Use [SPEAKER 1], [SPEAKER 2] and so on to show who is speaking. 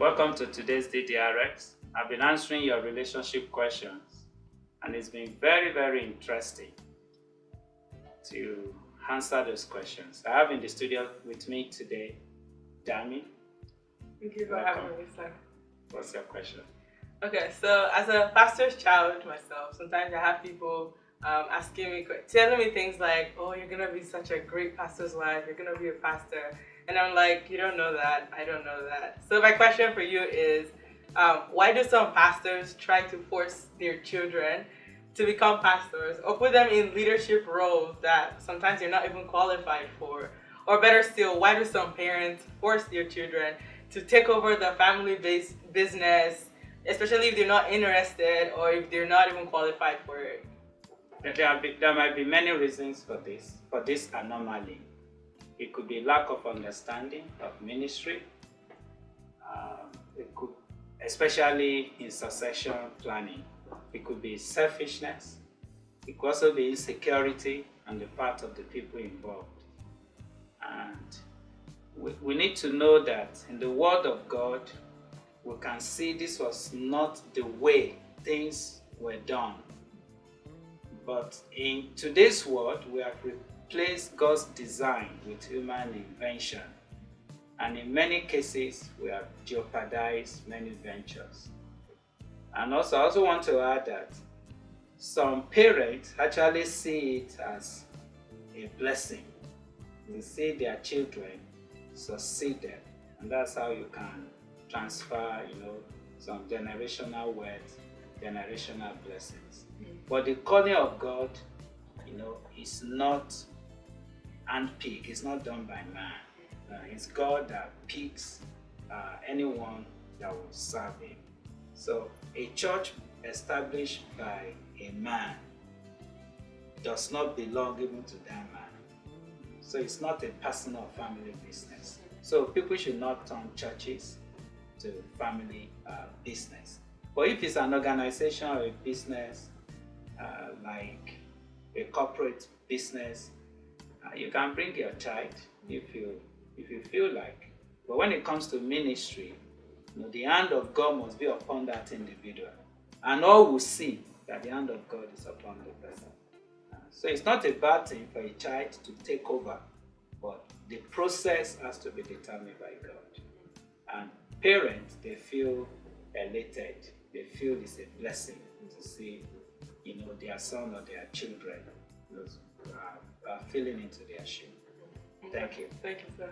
[SPEAKER 1] Welcome to today's DDRx. I've been answering your relationship questions and it's been very interesting to answer those questions. I have in the studio with me today, Dami.
[SPEAKER 2] Thank you for having me, sir.
[SPEAKER 1] What's your question?
[SPEAKER 2] Okay, so as a pastor's child myself, sometimes I have people asking me, telling me things like, oh, you're going to be such a great pastor's wife, you're going to be a pastor. And I'm like, you don't know that, I don't know that. So my question for you is, why do some pastors try to force their children to become pastors or put them in leadership roles that sometimes they're not even qualified for? Or better still, why do some parents force their children to take over the family-based business, especially if they're not interested or if they're not even qualified for it?
[SPEAKER 1] There might be many reasons for this anomaly. It could be lack of understanding of ministry. It could, especially in succession planning, it could be selfishness. It could also be insecurity on the part of the people involved. And we need to know that in the Word of God, we can see this was not the way things were done. But in today's world, we have replaced God's design with human invention. And in many cases, we have jeopardized many ventures. And also, I also want to add that some parents actually see it as a blessing. They see their children succeeded, and that's how you can transfer, some generational wealth, generational blessings. But the calling of God, is not handpicked. It's not done by man. It's God that picks anyone that will serve Him. So a church established by a man does not belong even to that man. So it's not a personal family business. So people should not turn churches to family business. But if it's an organization or a business, like a corporate business, you can bring your child if you feel like. But when it comes to ministry, the hand of God must be upon that individual, and all will see that the hand of God is upon the person. So it's not a bad thing for a child to take over, but the process has to be determined by God. And parents, they feel elated. They feel it's a blessing to see, their son or their children feeling into their shoe. Thank you.
[SPEAKER 2] Thank you, sir.